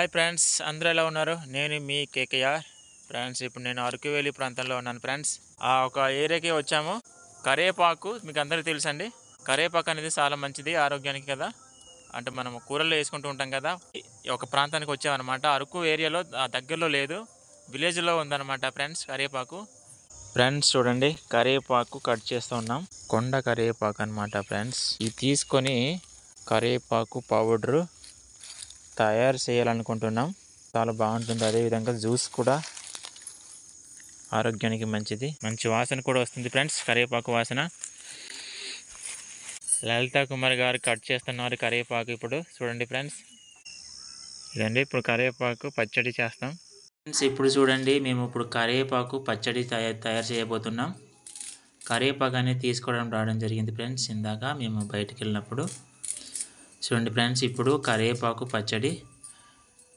Hi friends, అందరూ ఎలా ఉన్నారు? నేను మీ కేకేఆర్. ఫ్రెండ్స్, ఇప్పుడు నేను అరకు వ్యాలీ ప్రాంతంలో ఉన్నాను ఫ్రెండ్స్. ఒక ఏరియాకి వచ్చాము. కరివేపాకు మీకు అందరికీ తెలుసండి. కరివేపాకు అనేది చాలా మంచిది ఆరోగ్యానికి కదా. అంటే మనం కూరల్లో వేసుకుంటూ ఉంటాం కదా. ఒక ప్రాంతానికి వచ్చామన్నమాట. అరకు ఏరియాలో దగ్గరలో లేదు, విలేజ్లో ఉందన్నమాట ఫ్రెండ్స్ కరివేపాకు. ఫ్రెండ్స్ చూడండి, కరివేపాకు కట్ చేస్తూ ఉన్నాం. కొండ కరివేపాకు అనమాట ఫ్రెండ్స్. ఇది తీసుకొని కరివేపాకు పౌడరు తయారు చేయాలనుకుంటున్నాం. చాలా బాగుంటుంది. అదేవిధంగా జ్యూస్ కూడా ఆరోగ్యానికి మంచిది. మంచి వాసన కూడా వస్తుంది ఫ్రెండ్స్, కరివేపాకు వాసన. లలితా కుమార్ గారు కట్ చేస్తున్నారు కరివేపాకు. ఇప్పుడు చూడండి ఫ్రెండ్స్, ఇదండి ఇప్పుడు కరివేపాకు పచ్చడి చేస్తాం ఫ్రెండ్స్. ఇప్పుడు చూడండి, మేము ఇప్పుడు కరివేపాకు పచ్చడి తయారు చేయబోతున్నాం. కరివేపాకు అనేది తీసుకోవడం రావడం జరిగింది ఫ్రెండ్స్ ఇందాక మేము బయటికి వెళ్ళినప్పుడు. చూడండి ఫ్రెండ్స్, ఇప్పుడు కరివేపాకు పచ్చడి,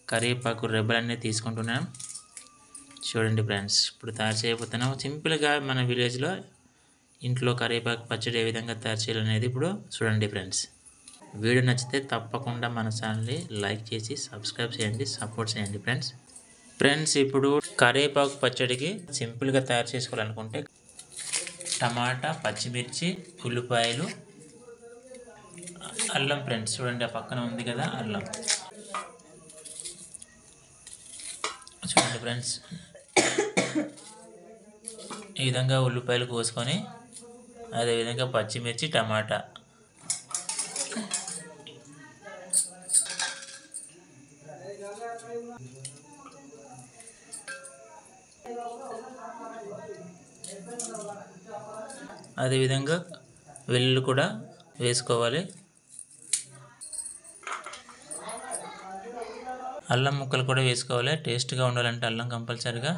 కరివేపాకు రెబ్బలన్నీ తీసుకుంటున్నాం. చూడండి ఫ్రెండ్స్, ఇప్పుడు తయారు చేయబోతున్నాం. సింపుల్గా మన విలేజ్లో ఇంట్లో కరివేపాకు పచ్చడి ఏ విధంగా తయారు చేయాలనేది ఇప్పుడు చూడండి ఫ్రెండ్స్. వీడియో నచ్చితే తప్పకుండా మన ఛానల్ని లైక్ చేసి సబ్స్క్రైబ్ చేయండి, సపోర్ట్ చేయండి ఫ్రెండ్స్. ఫ్రెండ్స్, ఇప్పుడు కరివేపాకు పచ్చడికి సింపుల్గా తయారు చేసుకోవాలనుకుంటే టమాటా, పచ్చిమిర్చి, ఉల్లిపాయలు, అల్లం ఫ్రెండ్స్. చూడండి ఆ పక్కన ఉంది కదా అల్లం. చూడండి ఫ్రెండ్స్, ఈ విధంగా ఉల్లిపాయలు కోసుకొని అదేవిధంగా పచ్చిమిర్చి, టమాటా, అదేవిధంగా వెల్లుల్లి కూడా వేసుకోవాలి. అల్లం ముక్కలు కూడా వేసుకోవాలి. టేస్ట్గా ఉండాలంటే అల్లం కంపల్సరిగా.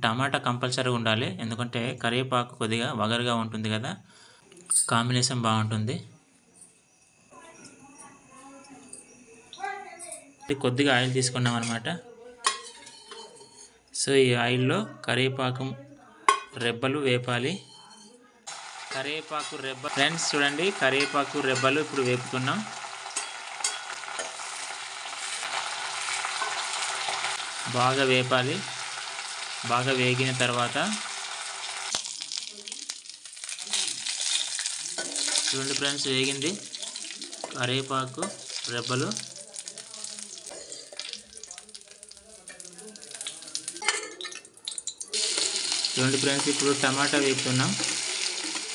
టమాటా కంపల్సరీగా ఉండాలి, ఎందుకంటే కరివేపాకు కొద్దిగా వగరుగా ఉంటుంది కదా, కాంబినేషన్ బాగుంటుంది. కొద్దిగా ఆయిల్ తీసుకున్నాం అనమాట. సో ఈ ఆయిల్లో కరివేపాకు రెబ్బలు వేపాలి. కరివేపాకు రెబ్బ ఫ్రెండ్స్ చూడండి, కరివేపాకు రెబ్బలు ఇప్పుడు వేపుతున్నాం. బాగా వేపాలి. బాగా వేగిన తర్వాత చూడండి ఫ్రెండ్స్, వేగింది కరివేపాకు రెబ్బలు. చూడండి ఫ్రెండ్స్, ఇప్పుడు టమాటా వేపుతున్నాం.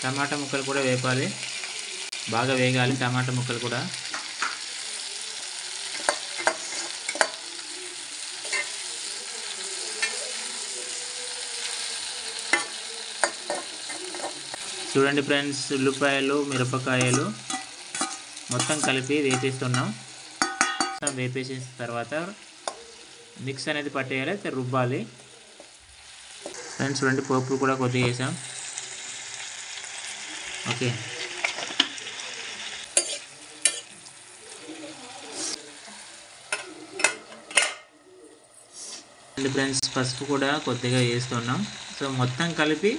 టమాటా ముక్కలు కూడా వేపాలి, బాగా వేగాలి టమాటా ముక్కలు కూడా. చూడండి ఫ్రెండ్స్, ఉల్లిపాయలు, మిరపకాయలు మొత్తం కలిపి వేపిస్తున్నాం. వేపేసిన తర్వాత మిక్స్ అనేది పట్టేయాలి, రుబ్బాలి ఫ్రెండ్స్. చూడండి, పోపు కూడా కొద్దిగా వేసాం. ఓకే, ఫ్రెండ్స్ పసుపు కూడా కొద్దిగా వేస్తున్నాం. సో మొత్తం కలిపి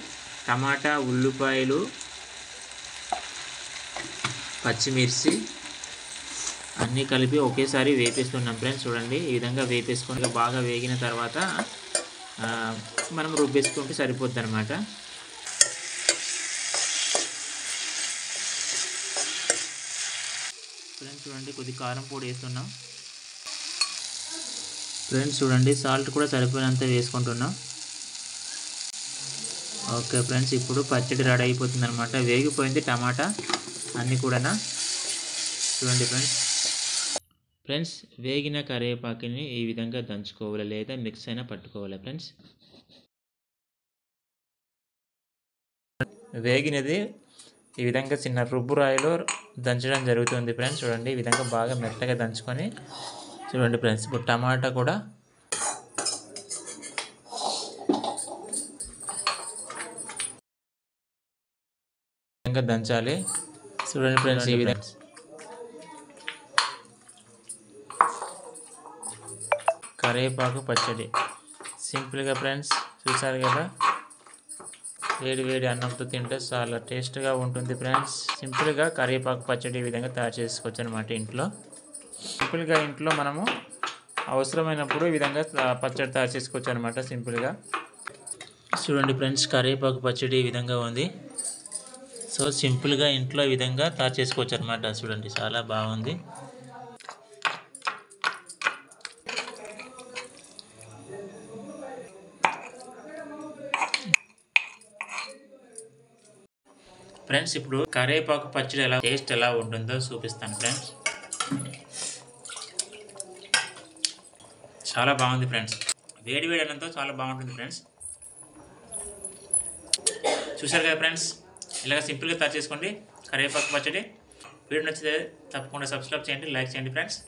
టమాటా, ఉల్లిపాయలు, పచ్చిమిర్చి అన్నీ కలిపి ఒకేసారి వేపిస్తున్నాం ఫ్రెండ్స్. చూడండి, ఈ విధంగా వేపేసుకొని బాగా వేగిన తర్వాత మనం రుబ్బేసుకుంటే సరిపోద్ది అనమాట. ఫ్రెండ్స్ చూడండి, కొద్ది కారం పొడి వేస్తున్నాం. ఫ్రెండ్స్ చూడండి, సాల్ట్ కూడా సరిపోయినంత వేసుకుంటున్నాం. ఓకే ఫ్రెండ్స్, ఇప్పుడు పచ్చడి రెడీ అయిపోతుంది అనమాట. వేగిపోయింది టమాటా అన్నీ కూడా. చూడండి ఫ్రెండ్స్, వేగిన కరివేపాకుని ఈ విధంగా దంచుకోవాలి, లేదా మిక్స్ అయినా పట్టుకోవాలి ఫ్రెండ్స్. వేగినది ఈ విధంగా చిన్న రుబ్బురాయిలో దంచడం జరుగుతుంది ఫ్రెండ్స్. చూడండి, ఈ విధంగా బాగా మెత్తగా దంచుకొని. చూడండి ఫ్రెండ్స్, ఇప్పుడు టమాటా కూడా దంచాలి. చూడండి ఫ్రెండ్స్, ఈ విధంగా కరివేపాకు పచ్చడి సింపుల్గా ఫ్రెండ్స్ చూసారు కదా, వేడి వేడి అన్నంతో తింటే చాలా టేస్ట్గా ఉంటుంది ఫ్రెండ్స్. సింపుల్గా కరివేపాకు పచ్చడి ఈ విధంగా తయారు చేసుకోవచ్చు అనమాట ఇంట్లో. సింపుల్గా ఇంట్లో మనము అవసరమైనప్పుడు ఈ విధంగా పచ్చడి తయారు చేసుకోవచ్చు అనమాట సింపుల్గా. చూడండి ఫ్రెండ్స్, కరివేపాకు పచ్చడి ఈ విధంగా ఉంది. సో సింపుల్గా ఇంట్లో ఈ విధంగా తయారు చేసుకోవచ్చు అనమాట. చూడండి చాలా బాగుంది. ఫ్రెండ్స్ ఇప్పుడు కరివేపాకు పచ్చడి టేస్ట్ ఎలా ఉంటుందో చూపిస్తాను ఫ్రెండ్స్. చాలా బాగుంది ఫ్రెండ్స్, వేడి వేడి అన్నంతో చాలా బాగుంటుంది ఫ్రెండ్స్. చూసారు కదా ఫ్రెండ్స్, ఇలాగ సింపుల్గా తయారు చేసుకోండి కరివేపాకు పచ్చడి. వీడియో నచ్చితే తప్పకుండా సబ్స్క్రైబ్ చేయండి, లైక్ చేయండి ఫ్రెండ్స్.